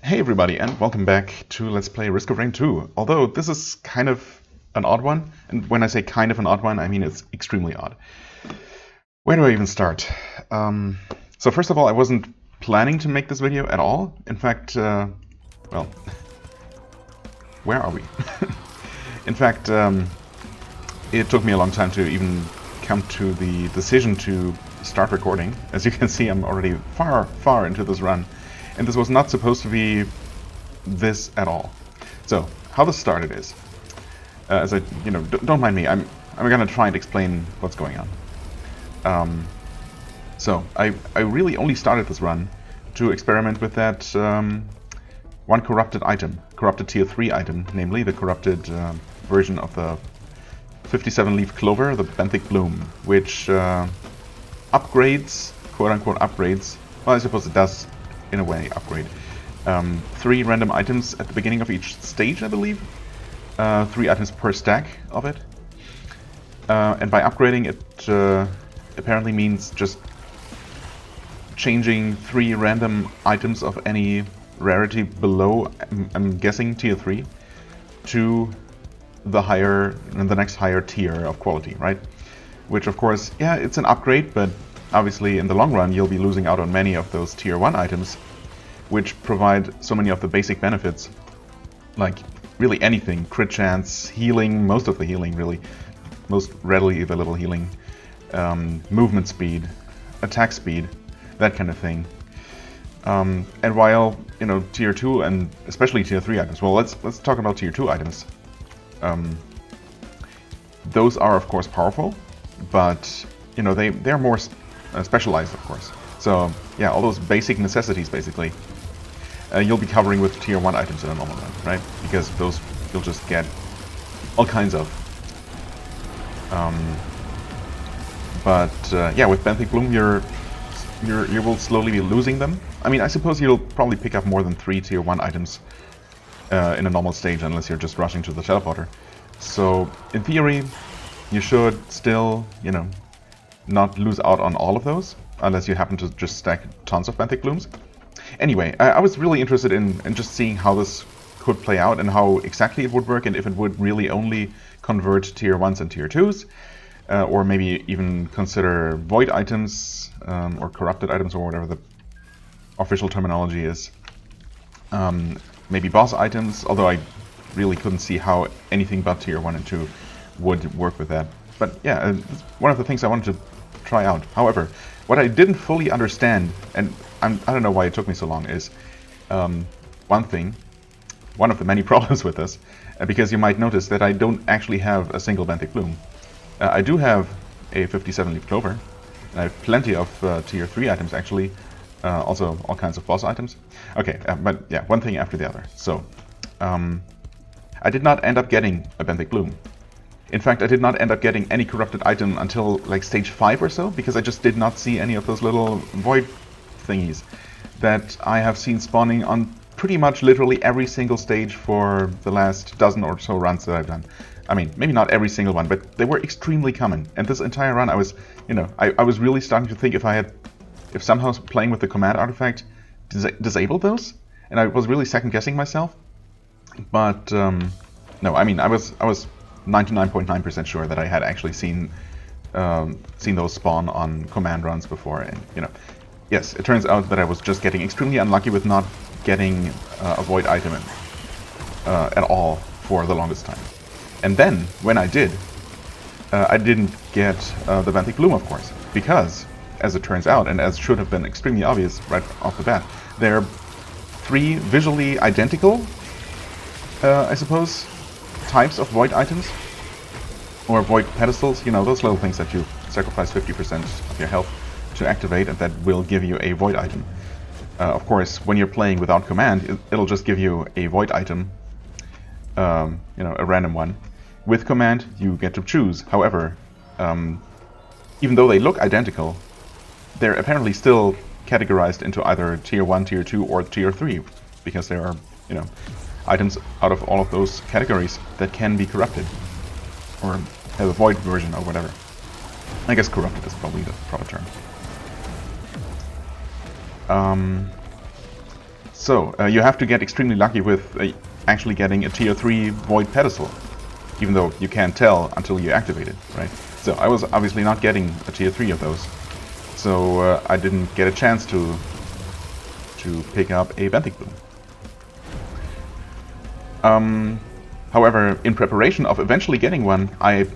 Hey everybody, and welcome back to Let's Play Risk of Rain 2. Although this is kind of an odd one, and when I say kind of an odd one, I mean it's extremely odd. Where do I even start? So first of all, I wasn't planning to make this video at all. In fact, well, where are we? In fact, it took me a long time to even come to the decision to start recording. As you can see, I'm already far into this run. And this was not supposed to be this at all. So, how this started is, as I, don't mind me. I'm gonna try and explain what's going on. So, I really only started this run to experiment with that one corrupted item, corrupted tier 3 item, namely the corrupted version of the 57-leaf clover, the benthic bloom, which upgrades, quote-unquote upgrades. Well, I suppose it does. In a way, upgrade. 3 random items at the beginning of each stage, I believe. 3 items per stack of it. And by upgrading it apparently means just changing 3 random items of any rarity below, I'm guessing tier 3, to the next higher tier of quality, right? Which of course, yeah, it's an upgrade, but obviously, in the long run, you'll be losing out on many of those tier 1 items, which provide so many of the basic benefits, like really anything, crit chance, healing, most of the healing really, most readily available healing, movement speed, attack speed, that kind of thing. And while, tier 2 and especially tier 3 items, well, let's talk about tier 2 items. Those are, of course, powerful, but, they're more specialized, of course. So, yeah, all those basic necessities, basically, you'll be covering with tier 1 items in a normal run, right? Because those you'll just get all kinds of. Yeah, with Benthic Bloom, you will slowly be losing them. I mean, I suppose you'll probably pick up more than 3 tier 1 items in a normal stage, unless you're just rushing to the teleporter. So, in theory, you should still, not lose out on all of those, unless you happen to just stack tons of Benthic Blooms. Anyway, I was really interested in just seeing how this could play out and how exactly it would work, and if it would really only convert tier 1s and tier 2s, or maybe even consider void items, or corrupted items, or whatever the official terminology is. Maybe boss items, although I really couldn't see how anything but tier 1 and 2 would work with that. But yeah, it's one of the things I wanted to try out. However, what I didn't fully understand, and I don't know why it took me so long, is one of the many problems with this, because you might notice that I don't actually have a single Benthic Bloom. I do have a 57-leaf clover, and I have plenty of tier 3 items actually, also all kinds of boss items. Okay, but yeah, one thing after the other. So, I did not end up getting a Benthic Bloom. In fact, I did not end up getting any corrupted item until like stage 5 or so, because I just did not see any of those little void thingies that I have seen spawning on pretty much literally every single stage for the last dozen or so runs that I've done. I mean, maybe not every single one, but they were extremely common. And this entire run, I was, I was really starting to think if somehow playing with the command artifact disabled those, and I was really second-guessing myself. But no, I mean, I was 99.9% sure that I had actually seen those spawn on command runs before, and yes, it turns out that I was just getting extremely unlucky with not getting a void item at all for the longest time. And then when I did, I didn't get the Benthic Bloom, of course, because as it turns out, and as should have been extremely obvious right off the bat, there are 3 visually identical, I suppose, types of void items, or void pedestals, those little things that you sacrifice 50% of your health to activate, and that will give you a void item. Of course, when you're playing without command, it'll just give you a void item, a random one. With command, you get to choose. However, even though they look identical, they're apparently still categorized into either tier 1, tier 2, or tier 3, because there are, items out of all of those categories that can be corrupted, or have a void version, or whatever. I guess corrupted is probably the proper term. So, you have to get extremely lucky with actually getting a tier 3 Void pedestal, even though you can't tell until you activate it, right? So I was obviously not getting a tier 3 of those, so I didn't get a chance to pick up a Benthic Bloom. However, in preparation of eventually getting one, I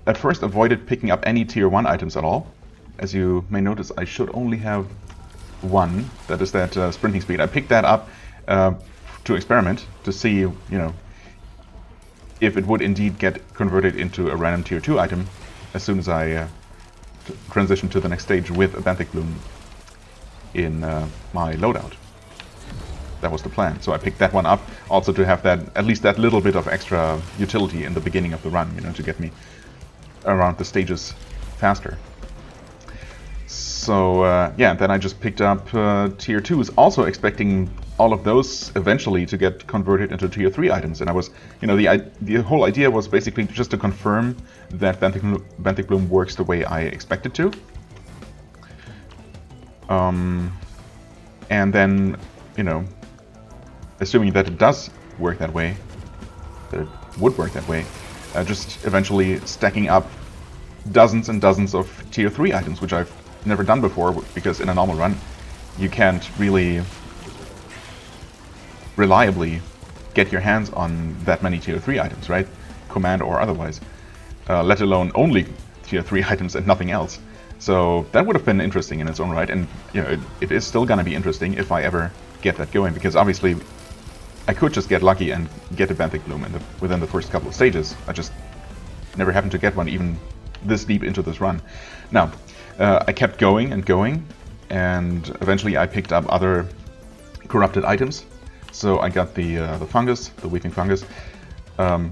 at first avoided picking up any tier 1 items at all. As you may notice, I should only have one, that is that sprinting speed. I picked that up to experiment, to see, you know, if it would indeed get converted into a random tier 2 item as soon as I transition to the next stage with a Benthic Bloom in my loadout. That was the plan. So I picked that one up, also to have that, at least that little bit of extra utility in the beginning of the run, you know, to get me around the stages faster. So yeah, then I just picked up tier 2s, also expecting all of those eventually to get converted into tier 3 items. And I was, you know, the whole idea was basically just to confirm that Benthic Bloom works the way I expect it to. And then, you know, assuming that it does work that way, that it would work that way, just eventually stacking up dozens and dozens of tier 3 items, which I've never done before, because in a normal run you can't really reliably get your hands on that many tier 3 items, right? Command or otherwise, let alone only tier 3 items and nothing else. So that would have been interesting in its own right, and you know, it is still gonna be interesting if I ever get that going, because obviously I could just get lucky and get a Benthic Bloom within the first couple of stages. I just never happened to get one even this deep into this run. Now, I kept going and going, and eventually I picked up other corrupted items. So I got the fungus, the weeping fungus. I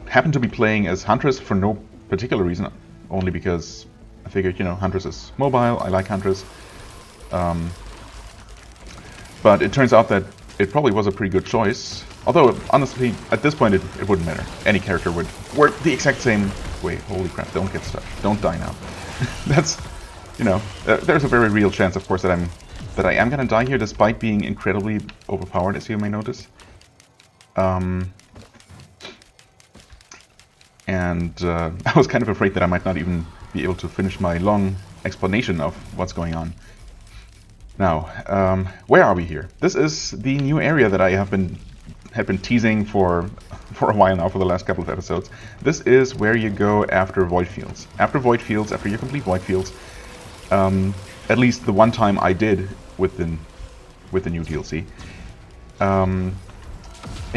happened to be playing as Huntress for no particular reason, only because I figured, you know, Huntress is mobile, I like Huntress. But it turns out that it probably was a pretty good choice. Although, honestly, at this point it wouldn't matter. Any character would work the exact same way. Holy crap, don't get stuck. Don't die now. That's, you know, there's a very real chance, of course, that I am gonna die here, despite being incredibly overpowered, as you may notice. And I was kind of afraid that I might not even be able to finish my long explanation of what's going on. Now, where are we here? This is the new area that I have been teasing for a while now, for the last couple of episodes. This is where you go after Void Fields. After you complete Void Fields, at least the one time I did with the new DLC, a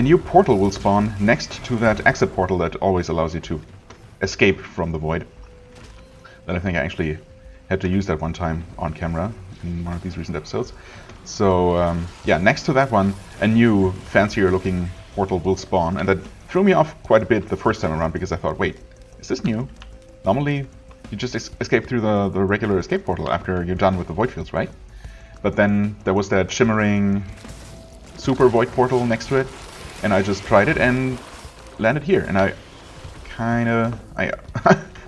new portal will spawn next to that exit portal that always allows you to escape from the void. That I think I actually had to use that one time on camera in one of these recent episodes. So yeah, next to that one, a new, fancier looking portal will spawn, and that threw me off quite a bit the first time around, because I thought, wait, is this new? Normally you just escape through the regular escape portal after you're done with the void fields, right? But then there was that shimmering super void portal next to it, and I just tried it and landed here, and I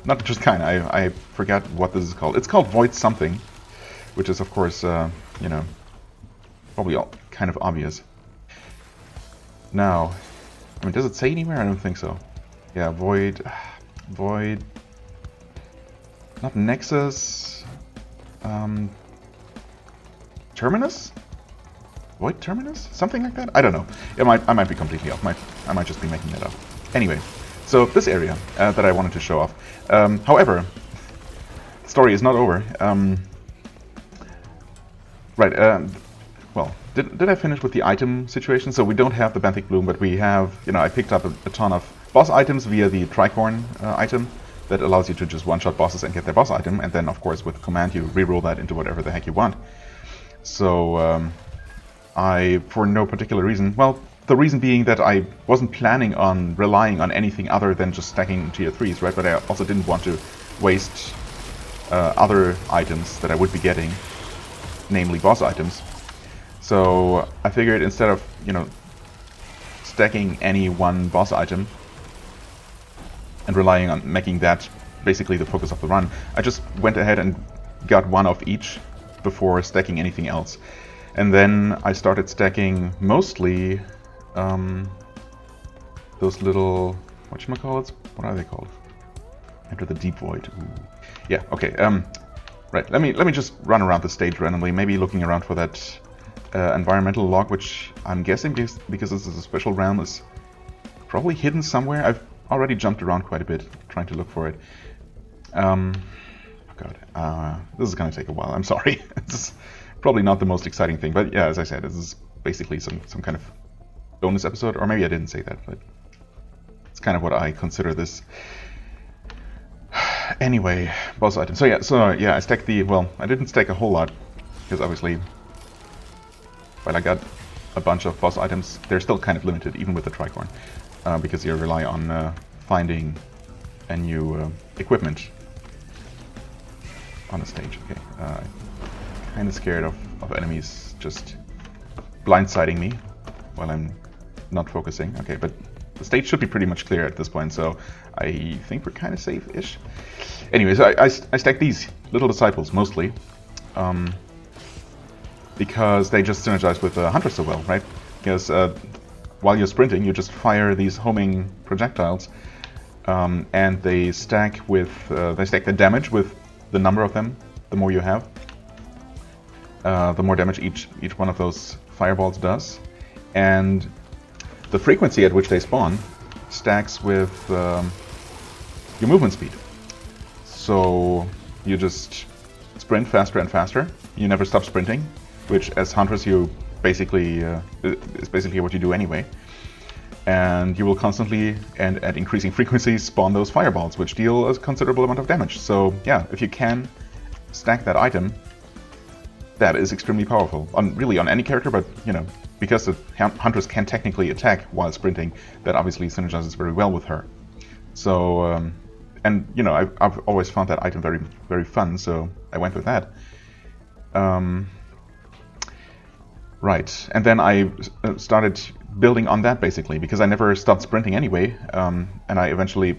not just kinda, I forgot what this is called. It's called Void something, which is of course, you know, probably all kind of obvious. Now, I mean, does it say anywhere? I don't think so. Yeah, Void, not Nexus, Terminus? Void Terminus? Something like that? I don't know. I might be completely off. I might just be making that up. Anyway, so this area that I wanted to show off. However, the story is not over. Right, well, did I finish with the item situation? So we don't have the Benthic Bloom, but we have, you know, I picked up a ton of boss items via the Tricorn item that allows you to just one-shot bosses and get their boss item, and then, of course, with command you reroll that into whatever the heck you want. So, I, for no particular reason, well, the reason being that I wasn't planning on relying on anything other than just stacking tier 3s, right? But I also didn't want to waste other items that I would be getting, namely boss items. So I figured instead of, you know, stacking any one boss item and relying on making that basically the focus of the run, I just went ahead and got one of each before stacking anything else. And then I started stacking mostly those little, whatchamacallits? What are they called? Enter the deep void. Ooh. Yeah, okay. Right, let me just run around the stage randomly, maybe looking around for that environmental log, which I'm guessing, because this is a special realm, is probably hidden somewhere. I've already jumped around quite a bit trying to look for it. Oh god, this is gonna take a while, I'm sorry. This is probably not the most exciting thing, but yeah, as I said, this is basically some kind of bonus episode, or maybe I didn't say that, but it's kind of what I consider this. Anyway, boss item. So yeah, I stacked the, well, I didn't stack a whole lot, because obviously, while I got a bunch of boss items, they're still kind of limited, even with the tricorn, because you rely on finding a new equipment on a stage. Okay, kind of scared of enemies just blindsiding me while I'm not focusing. Okay, but the stage should be pretty much clear at this point, so I think we're kind of safe-ish. Anyways, I stacked these little disciples mostly, because they just synergize with hunters so well, right? Because while you're sprinting, you just fire these homing projectiles, and they stack the damage with the number of them. The more you have, the more damage each one of those fireballs does, and the frequency at which they spawn stacks with your movement speed. So you just sprint faster and faster. You never stop sprinting, which as hunters you basically is basically what you do anyway. And you will constantly and at increasing frequencies spawn those fireballs, which deal a considerable amount of damage. So yeah, if you can stack that item, that is extremely powerful. Really on any character, but you know, because the hunters can technically attack while sprinting, that obviously synergizes very well with her. So, and you know, I've always found that item very, very fun, so I went with that. Right, and then I started building on that basically, because I never stopped sprinting anyway, and I eventually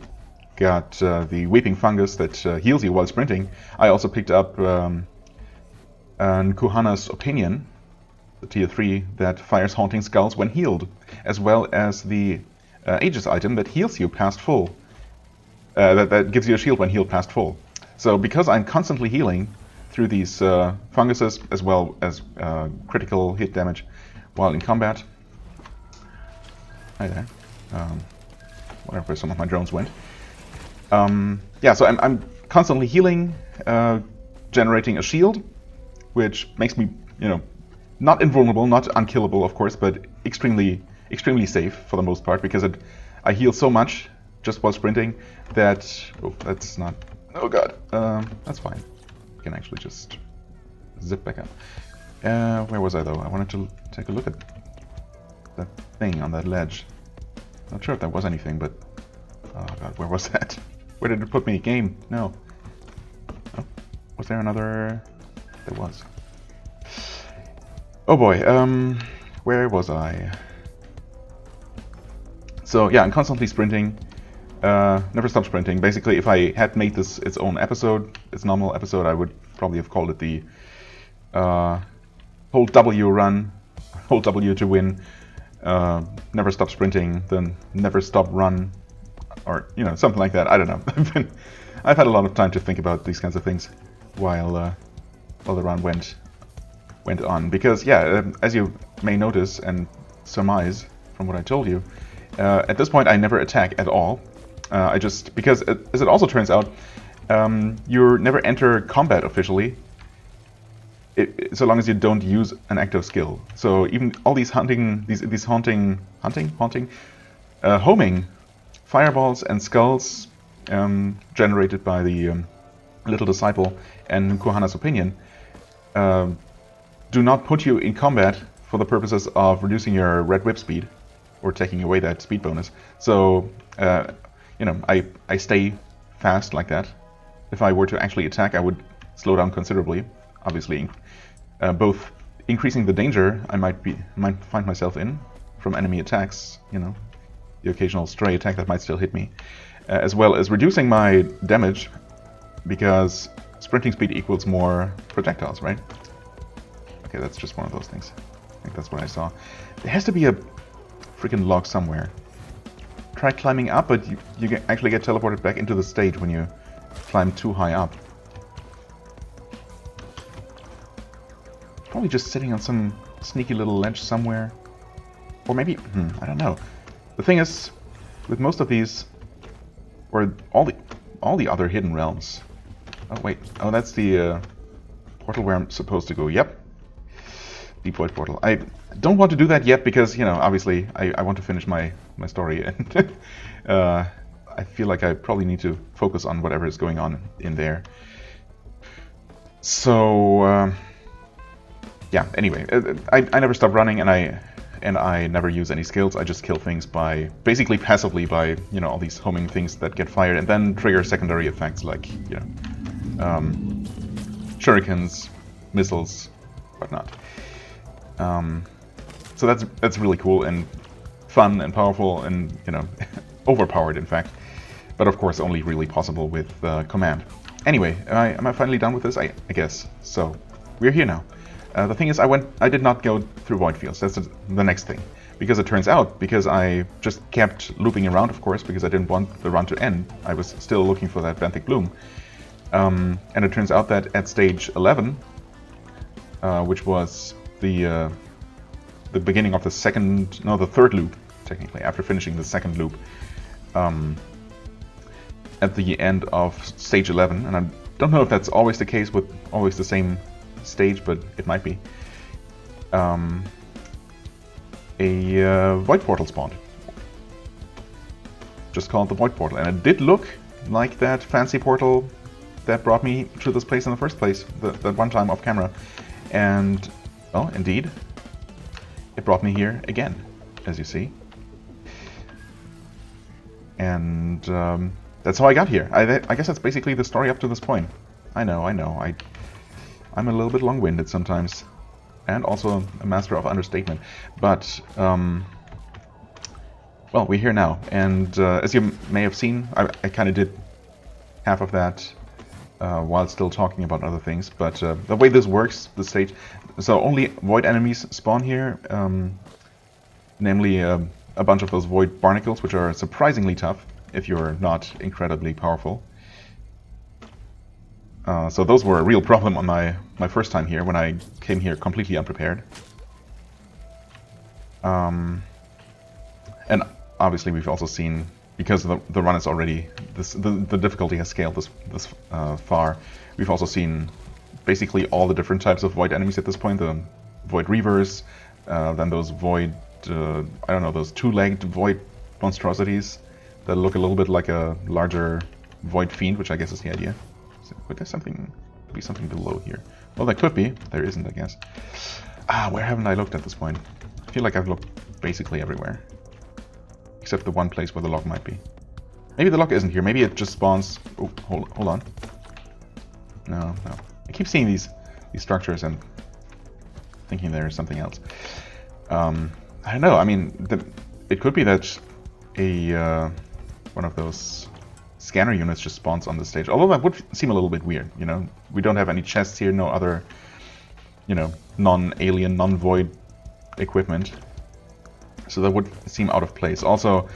got the Weeping Fungus that heals you while sprinting. I also picked up Kuhana's Opinion, the tier 3, that fires Haunting Skulls when healed, as well as the Aegis item that heals you past full. That gives you a shield when healed past full. So because I'm constantly healing through these funguses, as well as critical hit damage while in combat. Hi there. Wherever some of my drones went. Yeah, so I'm constantly healing, generating a shield, which makes me, you know, not invulnerable, not unkillable, of course, but extremely safe for the most part, because I heal so much just while sprinting that... Oh, that's not... Oh god. That's fine. I can actually just zip back up. Where was I, though? I wanted to take a look at that thing on that ledge. Not sure if there was anything, but... Oh god, where was that? Where did it put me? Game? No. Oh, was there another... There was. Oh boy, where was I? So yeah, I'm constantly sprinting. Never stop sprinting. Basically, if I had made this its own episode, its normal episode, I would probably have called it the hold W run, hold W to win, never stop sprinting, then never stop run, or you know, something like that. I don't know. I've had a lot of time to think about these kinds of things while the run went on, because yeah, as you may notice and surmise from what I told you, at this point I never attack at all. I just, because as it also turns out, you never enter combat officially, so long as you don't use an active skill. So even all these homing fireballs and skulls generated by the little disciple and Kuhana's Opinion do not put you in combat for the purposes of reducing your red whip speed or taking away that speed bonus. So you know, I stay fast like that. If I were to actually attack, I would slow down considerably, obviously, both increasing the danger I might find myself in from enemy attacks, you know, the occasional stray attack that might still hit me, as well as reducing my damage, because sprinting speed equals more projectiles, right? Okay, that's just one of those things. I think that's what I saw. There has to be a freaking log somewhere. Try climbing up, but you actually get teleported back into the stage when you climb too high up. Probably just sitting on some sneaky little ledge somewhere. Or maybe, I don't know. The thing is, with most of these, or all the other hidden realms. Oh wait, oh that's the portal where I'm supposed to go. Yep, Deep Void portal. I don't want to do that yet because, you know, obviously I want to finish my story, and I feel like I probably need to focus on whatever is going on in there. So yeah. Anyway, I never stop running, and I never use any skills. I just kill things by basically passively by, you know, all these homing things that get fired and then trigger secondary effects like, you know, shurikens, missiles, whatnot. So that's really cool and fun and powerful and, you know, overpowered in fact. But of course only really possible with command. Anyway, am I finally done with this? I guess. So, we're here now. The thing is, I did not go through void fields. That's the next thing. Because it turns out, because I just kept looping around, of course, because I didn't want the run to end, I was still looking for that benthic bloom. And it turns out that at stage 11, which was the beginning of the third loop, technically, after finishing the second loop, at the end of stage 11, and I don't know if that's always the case with always the same stage, but it might be, a void portal spawned. Just called the void portal, and it did look like that fancy portal that brought me to this place in the first place, that one time off camera. And, well, indeed, it brought me here again, as you see. And that's how I got here. I guess that's basically the story up to this point. I know. I'm a little bit long-winded sometimes, and also a master of understatement. But, well, we're here now, and as you may have seen, I kind of did half of that while still talking about other things. But the way this works, the stage, so only void enemies spawn here, namely a bunch of those void barnacles, which are surprisingly tough if you're not incredibly powerful. So those were a real problem on my first time here, when I came here completely unprepared. And obviously we've also seen, because the run is already, the difficulty has scaled this far, we've also seen basically all the different types of void enemies at this point. The void reavers, then those void, I don't know, those two-legged void monstrosities that look a little bit like a larger void fiend, which I guess is the idea. But there's be something below here. Well, there could be. There isn't, I guess. Where haven't I looked at this point? I feel like I've looked basically everywhere. Except the one place where the log might be. Maybe the log isn't here. Maybe it just spawns... Oh, hold on. No. I keep seeing these structures and thinking there's something else. I don't know. I mean, it could be that one of those scanner units just spawns on the stage. Although that would seem a little bit weird, you know? We don't have any chests here, no other, you know, non-alien, non-void equipment. So that would seem out of place. Also,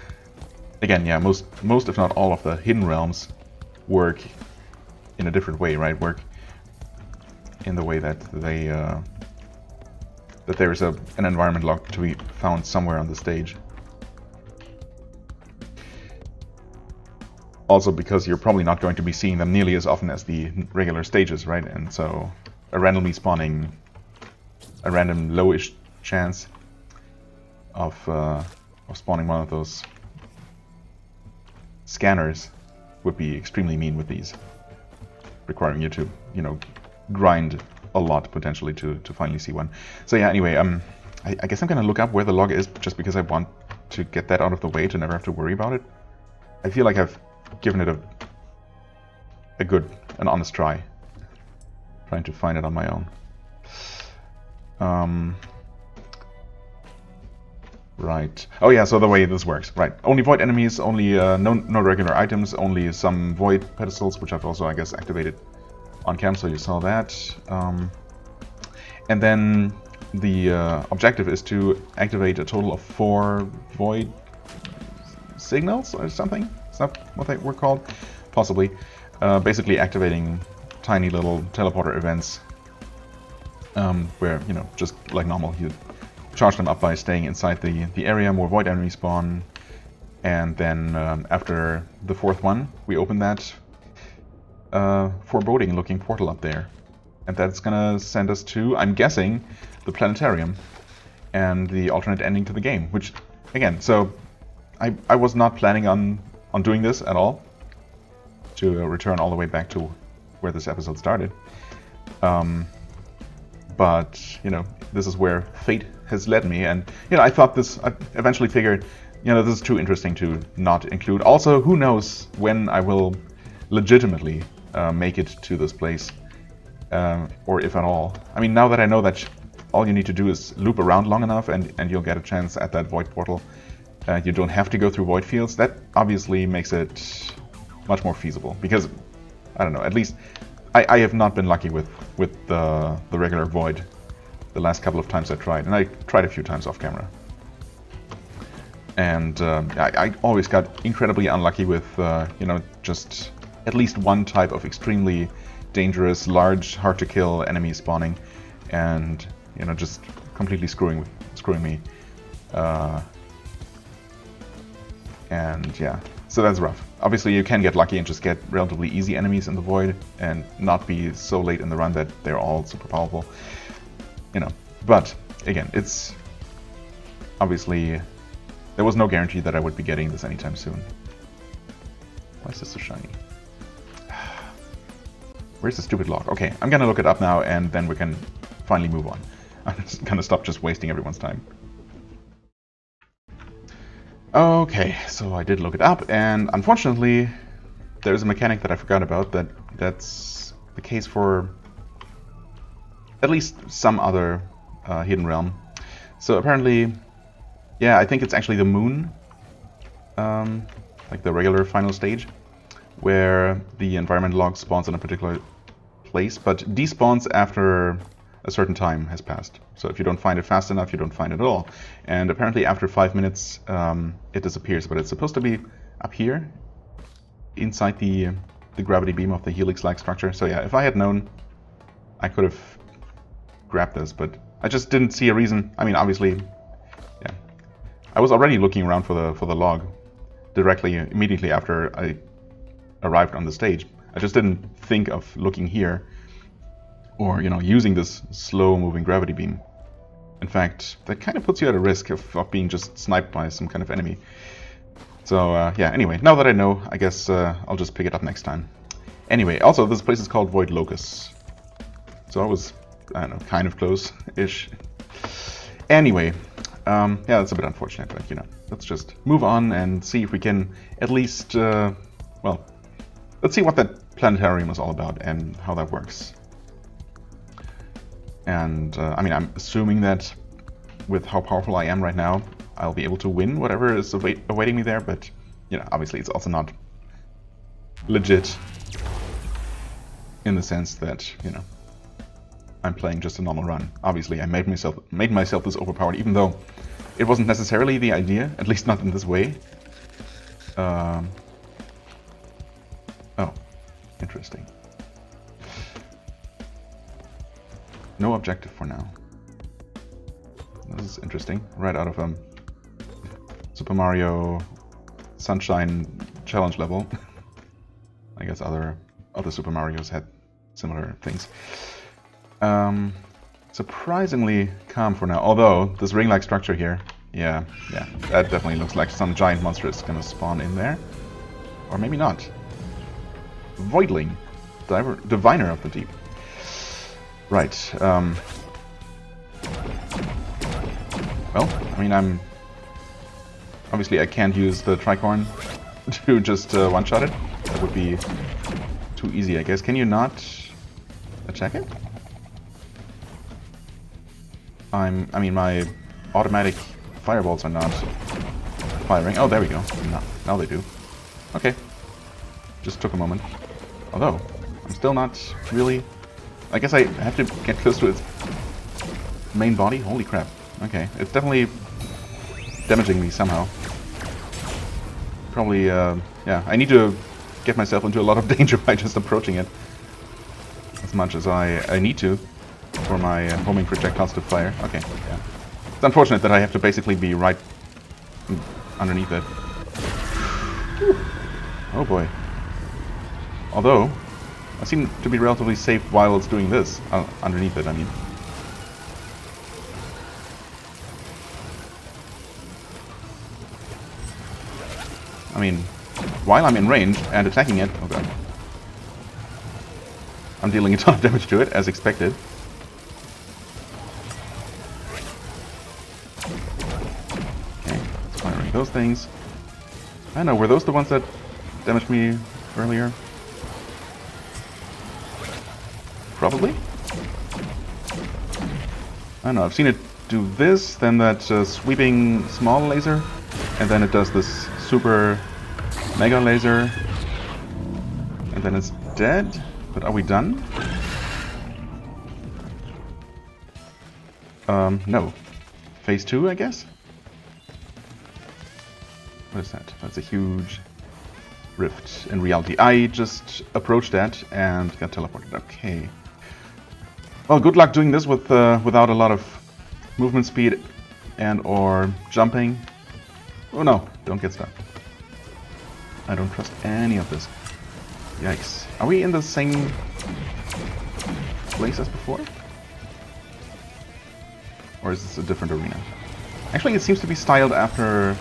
again, yeah, most if not all of the hidden realms work in a different way, right? Work in the way that they that there is an environment log to be found somewhere on the stage. Also because you're probably not going to be seeing them nearly as often as the regular stages, right? And so a randomly spawning, a random lowish chance of spawning one of those scanners would be extremely mean with these, requiring you to, you know, grind a lot potentially to finally see one. So yeah, anyway, I guess I'm gonna look up where the log is just because I want to get that out of the way to never have to worry about it. I feel like I've given it an honest try, trying to find it on my own. Right. Oh yeah, so the way this works, right. Only void enemies, only no regular items, only some void pedestals, which I've also, I guess, activated on cam, so you saw that. And then the objective is to activate a total of 4 void signals or something. Is that what they were called? Possibly. Basically activating tiny little teleporter events where, you know, just like normal, you charge them up by staying inside the area, more void enemies spawn, and then after the 4th one, we open that foreboding looking portal up there. And that's gonna send us to, I'm guessing, the planetarium and the alternate ending to the game, which, again, so I was not planning on doing this at all, to return all the way back to where this episode started. But, you know, this is where fate has led me, and, you know, I eventually figured, you know, this is too interesting to not include. Also, who knows when I will legitimately make it to this place, or if at all. I mean, now that I know that all you need to do is loop around long enough and you'll get a chance at that void portal. You don't have to go through void fields. That obviously makes it much more feasible, because, I don't know, at least I have not been lucky with the regular void the last couple of times I tried, and I tried a few times off camera. And I always got incredibly unlucky with, you know, just at least one type of extremely dangerous, large, hard-to-kill enemy spawning, and, you know, just completely screwing me. And yeah, so that's rough. Obviously, you can get lucky and just get relatively easy enemies in the void and not be so late in the run that they're all super powerful, you know. But again, it's obviously there was no guarantee that I would be getting this anytime soon. Why is this so shiny? Where's the stupid log? Okay, I'm gonna look it up now, and then we can finally move on. I'm just gonna stop just wasting everyone's time. Okay, so I did look it up, and unfortunately, there's a mechanic that I forgot about that's the case for at least some other hidden realm. So apparently, yeah, I think it's actually the moon, like the regular final stage, where the environment log spawns in a particular place, but despawns after a certain time has passed. So if you don't find it fast enough, you don't find it at all. And apparently after 5 minutes, it disappears, but it's supposed to be up here, inside the gravity beam of the helix-like structure. So yeah, if I had known, I could have grabbed this, but I just didn't see a reason. I mean, obviously, yeah, I was already looking around for the log immediately after I arrived on the stage. I just didn't think of looking here, or, you know, using this slow-moving gravity beam. In fact, that kind of puts you at a risk of being just sniped by some kind of enemy. So, yeah, anyway, now that I know, I guess I'll just pick it up next time. Anyway, also, this place is called Void Locus. So I was, I don't know, kind of close-ish. Anyway, yeah, that's a bit unfortunate, but, you know, let's just move on and see if we can at least, well, let's see what that planetarium is all about and how that works. And, I mean, I'm assuming that with how powerful I am right now, I'll be able to win whatever is awaiting me there, but, you know, obviously it's also not legit in the sense that, you know, I'm playing just a normal run. Obviously, I made myself this overpowered, even though it wasn't necessarily the idea, at least not in this way. Oh, interesting. No objective for now. This is interesting. Right out of Super Mario Sunshine challenge level. I guess other Super Marios had similar things. Surprisingly calm for now. Although this ring-like structure here, yeah, that definitely looks like some giant monster is gonna spawn in there, or maybe not. Voidling, Diviner of the Deep. Right. Well, I mean, obviously I can't use the tricorn to just one-shot it. That would be too easy, I guess. Can you not attack it? I mean, my automatic fireballs are not firing. Oh, there we go. Now they do. Okay. Just took a moment. Although, I'm still not really... I guess I have to get close to its main body? Holy crap. Okay, it's definitely damaging me somehow. Probably, yeah, I need to get myself into a lot of danger by just approaching it as much as I need to for my homing projectiles to fire. Okay, yeah. It's unfortunate that I have to basically be right underneath it. Whew. Oh boy. Although, I seem to be relatively safe while it's doing this. Underneath it, I mean. I mean, while I'm in range and attacking it... Oh god. I'm dealing a ton of damage to it, as expected. Okay, it's firing those things. I don't know, were those the ones that damaged me earlier? Probably? I don't know, I've seen it do this, then that sweeping small laser, and then it does this super mega laser, and then it's dead. But are we done? No. Phase 2, I guess? What is that? That's a huge rift in reality. I just approached that and got teleported. Okay. Well, good luck doing this with without a lot of movement speed and or jumping. Oh no, don't get stuck. I don't trust any of this. Yikes. Are we in the same place as before? Or is this a different arena? Actually, it seems to be styled after...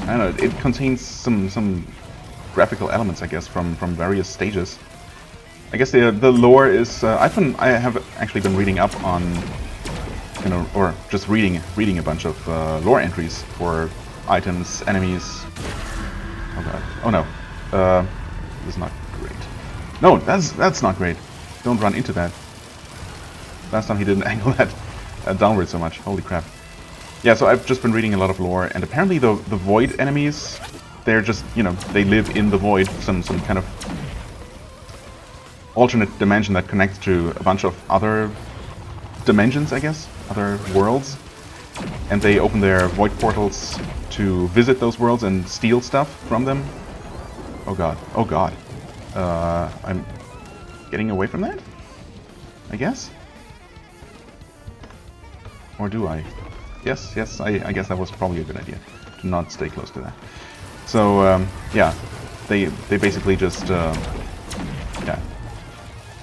I don't know, it contains some graphical elements, I guess, from various stages. I guess the lore is... I have actually been reading up on, you know, or just reading a bunch of lore entries for items, enemies... Oh god. Oh no. This is not great. No, that's not great. Don't run into that. Last time he didn't angle that downward so much. Holy crap. Yeah, so I've just been reading a lot of lore, and apparently the void enemies, they're just, you know, they live in the void, some kind of alternate dimension that connects to a bunch of other dimensions, I guess, other worlds. And they open their void portals to visit those worlds and steal stuff from them. Oh god. Oh god. I'm getting away from that? I guess? Or do I? Yes, I guess that was probably a good idea. To not stay close to that. So, yeah. They basically just, yeah.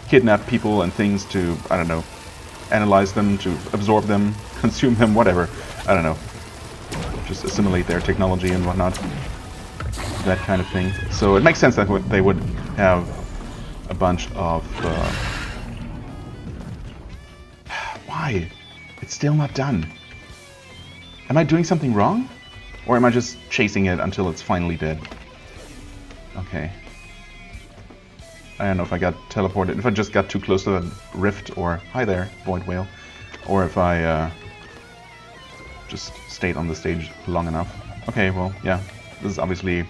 Kidnap people and things to, I don't know, analyze them, to absorb them, consume them, whatever. I don't know. Just assimilate their technology and whatnot. That kind of thing. So it makes sense that they would have a bunch of... Why? It's still not done. Am I doing something wrong? Or am I just chasing it until it's finally dead? Okay. I don't know if I got teleported, if I just got too close to the rift, or... Hi there, Void Whale. Or if I just stayed on the stage long enough. Okay, well, yeah. This is obviously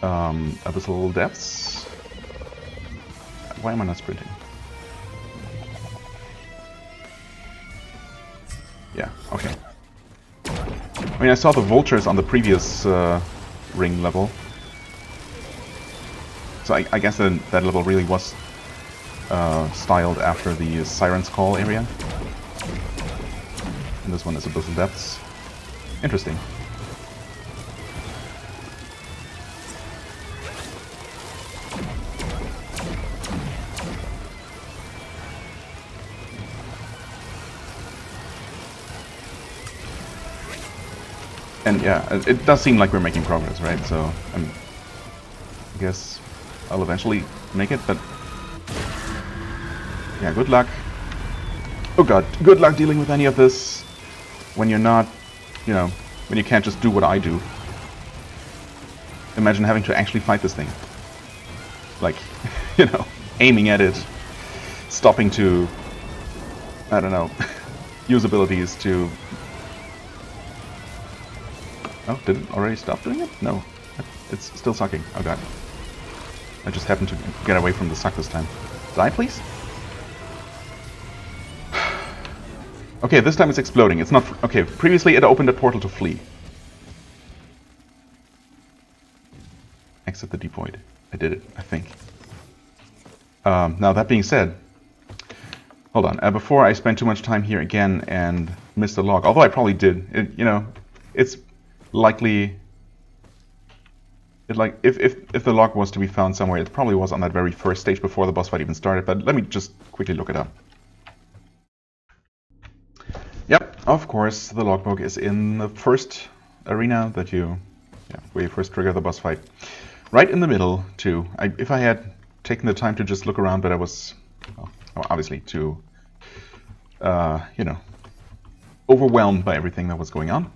Abyssal Depths. Why am I not sprinting? Yeah, okay. I mean, I saw the vultures on the previous ring level. So I guess that level really was styled after the Siren's Call area. And this one is Abyssal Depths. Interesting. And yeah, it does seem like we're making progress, right? So I guess I'll eventually make it, but yeah, good luck. Oh god, good luck dealing with any of this when you're not, you know, when you can't just do what I do. Imagine having to actually fight this thing. Like, you know, aiming at it, stopping to, I don't know, use abilities to... Oh, did it already stop doing it? No. It's still sucking. Oh god. I just happened to get away from the suck this time. Die, please? Okay, this time it's exploding. It's not... Okay, previously it opened a portal to flee. Exit the deep void. I did it, I think. Now, that being said... Hold on. Before I spend too much time here again and miss the log, although I probably did, you know, it's likely... If the log was to be found somewhere, it probably was on that very first stage before the boss fight even started, but let me just quickly look it up. Yep, of course, the logbook is in the first arena that where you first trigger the boss fight. Right in the middle, too. If I had taken the time to just look around, but I was, well, obviously too, you know, overwhelmed by everything that was going on.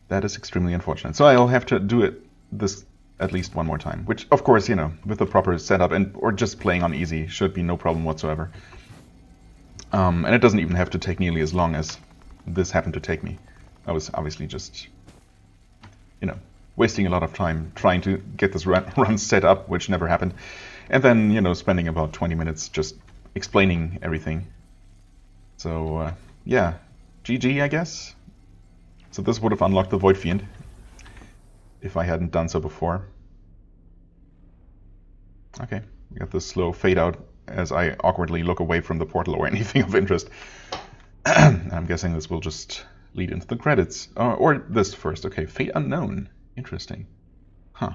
That is extremely unfortunate. So I'll have to do this at least one more time, which, of course, you know, with the proper setup or just playing on easy should be no problem whatsoever. And it doesn't even have to take nearly as long as this happened to take me. I was obviously just, you know, wasting a lot of time trying to get this run set up, which never happened. And then, you know, spending about 20 minutes just explaining everything. So, yeah, GG, I guess. So this would have unlocked the Void Fiend if I hadn't done so before. Okay, we got this slow fade out as I awkwardly look away from the portal or anything of interest. I'm guessing this will just lead into the credits. Or this first. Okay, Fate Unknown. Interesting. Huh.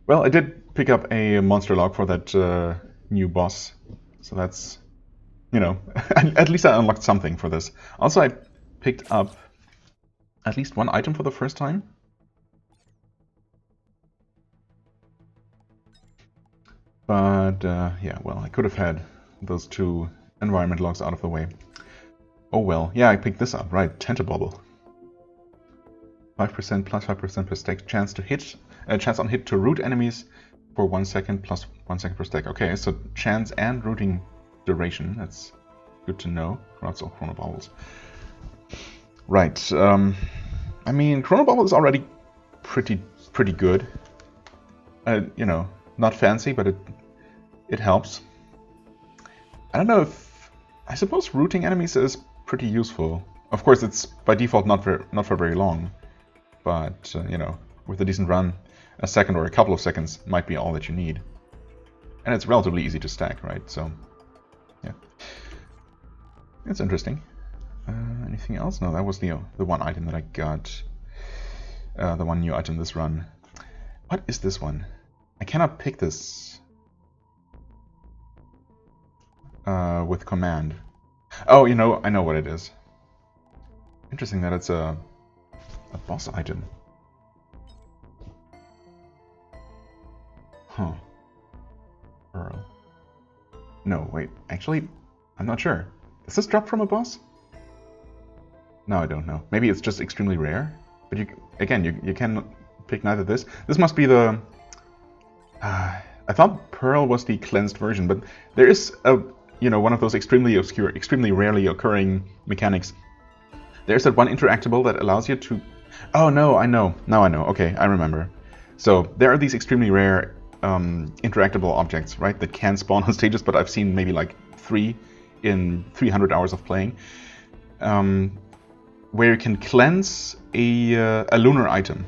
Well, I did pick up a monster log for that new boss. So that's, you know, at least I unlocked something for this. Also, I picked up at least one item for the first time. But, yeah, well, I could have had those two environment logs out of the way. Oh well, yeah, I picked this up, right, Tentibobble. 5% plus 5% per stack chance to hit, chance on hit to root enemies for 1 second plus 1 second per stack. Okay, so chance and rooting duration, that's good to know. Lots of Chronobobbles. Right, I mean, Chronobobble is already pretty good. You know, not fancy, but it helps. I don't know if... I suppose rooting enemies is pretty useful. Of course, it's by default not for very long. But, you know, with a decent run, a second or a couple of seconds might be all that you need. And it's relatively easy to stack, right? So, yeah. It's interesting. Anything else? No, that was the one item that I got. The one new item this run. What is this one? I cannot pick this with command. Oh, you know, I know what it is. Interesting that it's a boss item. Huh. Pearl. No, wait. Actually, I'm not sure. Is this dropped from a boss? No, I don't know. Maybe it's just extremely rare. But you can pick neither this. This must be the... I thought Pearl was the cleansed version, but there is one of those extremely obscure, extremely rarely occurring mechanics. There's that one interactable that allows you to... Oh, no, I know. Now I know. Okay, I remember. So there are these extremely rare interactable objects, right, that can spawn on stages, but I've seen maybe like 3 in 300 hours of playing, where you can cleanse a lunar item.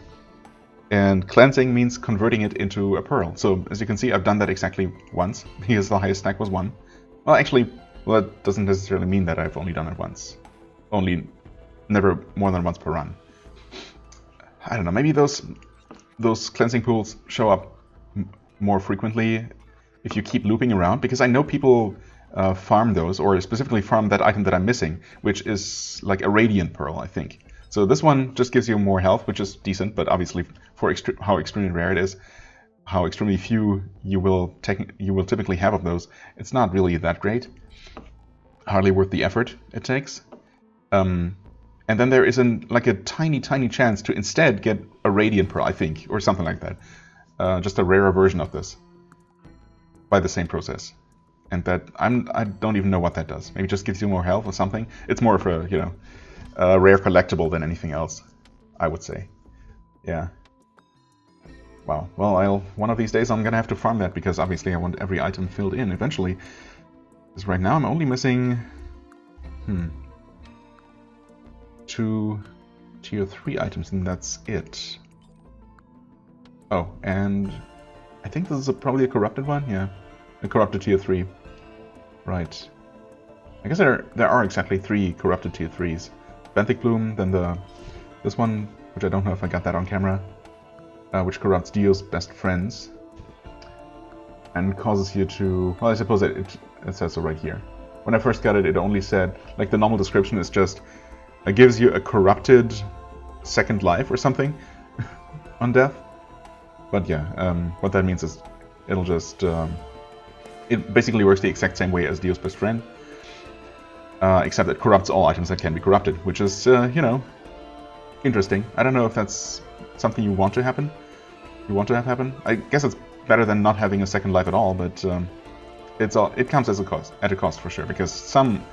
And cleansing means converting it into a pearl. So as you can see, I've done that exactly once, because the highest stack was 1. Well, actually, that doesn't necessarily mean that I've only done it once. Only never more than once per run. I don't know, maybe those cleansing pools show up more frequently if you keep looping around, because I know people farm those, or specifically farm that item that I'm missing, which is like a radiant pearl, I think. So this one just gives you more health, which is decent, but obviously for how extremely rare it is, how extremely few you will typically have of those, it's not really that great. Hardly worth the effort it takes. And then there is like a tiny chance to instead get a radiant pearl, I think, or something like that. Just a rarer version of this by the same process. And that I don't even know what that does. Maybe it just gives you more health or something. It's more of a rare collectible than anything else, I would say. Yeah. Wow. Well, one of these days I'm gonna have to farm that, because obviously I want every item filled in eventually. Because right now I'm only missing 2 tier 3 items, and that's it. Oh, and I think this is probably a corrupted one. Yeah, a corrupted tier 3. Right. I guess there are exactly 3 corrupted tier 3s. Benthic Bloom, then this one, which I don't know if I got that on camera, which corrupts Dio's best friends and causes you to... Well, I suppose it says so right here. When I first got it, it only said, like, the normal description is just, it gives you a corrupted second life or something on death. But yeah, what that means is it'll just... it basically works the exact same way as Dio's best friend, except it corrupts all items that can be corrupted, which is, you know, interesting. I don't know if that's something you want to happen. You want to have happen? I guess it's better than not having a second life at all, but it comes as a cost, at a cost for sure, because some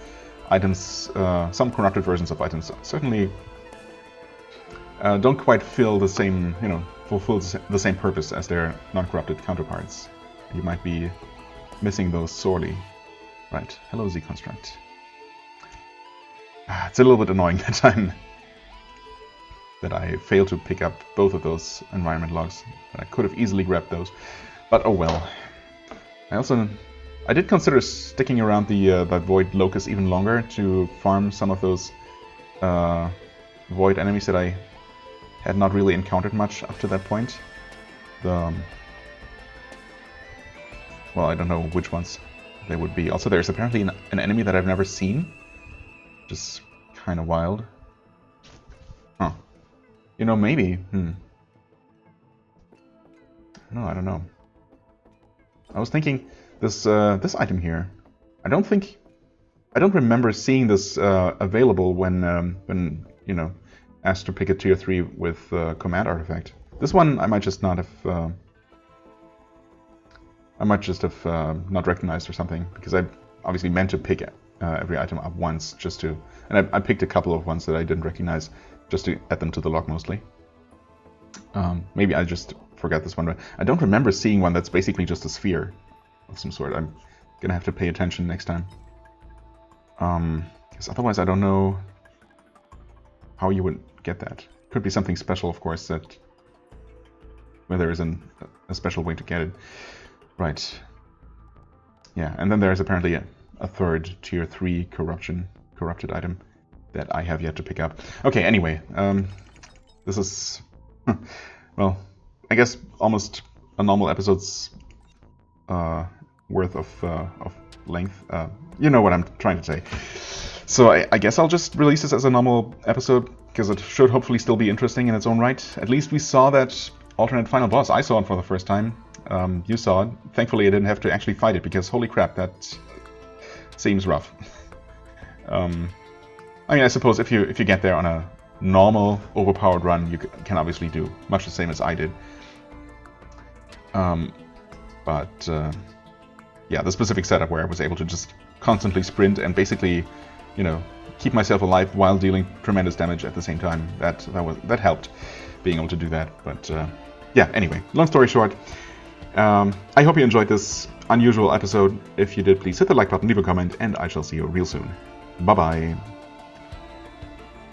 items, some corrupted versions of items certainly don't quite fill the same, you know, fulfill the same purpose as their non-corrupted counterparts. You might be missing those sorely. Right, hello Z-Construct. It's a little bit annoying that I failed to pick up both of those environment logs. I could have easily grabbed those, but oh well. I did consider sticking around the Void Locust even longer to farm some of those Void enemies that I had not really encountered much up to that point. Well, I don't know which ones they would be. Also, there's apparently an enemy that I've never seen, which is kind of wild. Huh. You know, maybe. No, I don't know. I was thinking this item here. I don't remember seeing this available when you know, asked to pick a tier 3 with command artifact. This one I might just not have. I might just have not recognized or something, because I obviously meant to pick every item up once just to, and I picked a couple of ones that I didn't recognize just to add them to the log mostly. Maybe I just forgot this one, but I don't remember seeing one that's basically just a sphere of some sort. I'm gonna have to pay attention next time. Because otherwise I don't know how you would get that. Could be something special, of course, that where there is a special way to get it. Right. Yeah, and then there's apparently a third tier 3 corrupted item that I have yet to pick up. Okay, anyway, this is, well, I guess almost a normal episode's worth of length. You know what I'm trying to say. So I guess I'll just release this as a normal episode, because it should hopefully still be interesting in its own right. At least we saw that alternate final boss. I saw it for the first time. You saw it. Thankfully, I didn't have to actually fight it, because holy crap, that seems rough. I mean, I suppose if you get there on a normal, overpowered run, you can obviously do much the same as I did. But yeah, the specific setup where I was able to just constantly sprint and basically, you know, keep myself alive while dealing tremendous damage at the same time, that helped, being able to do that. But yeah, anyway, long story short, I hope you enjoyed this unusual episode. If you did, please hit the like button, leave a comment, and I shall see you real soon. Bye-bye.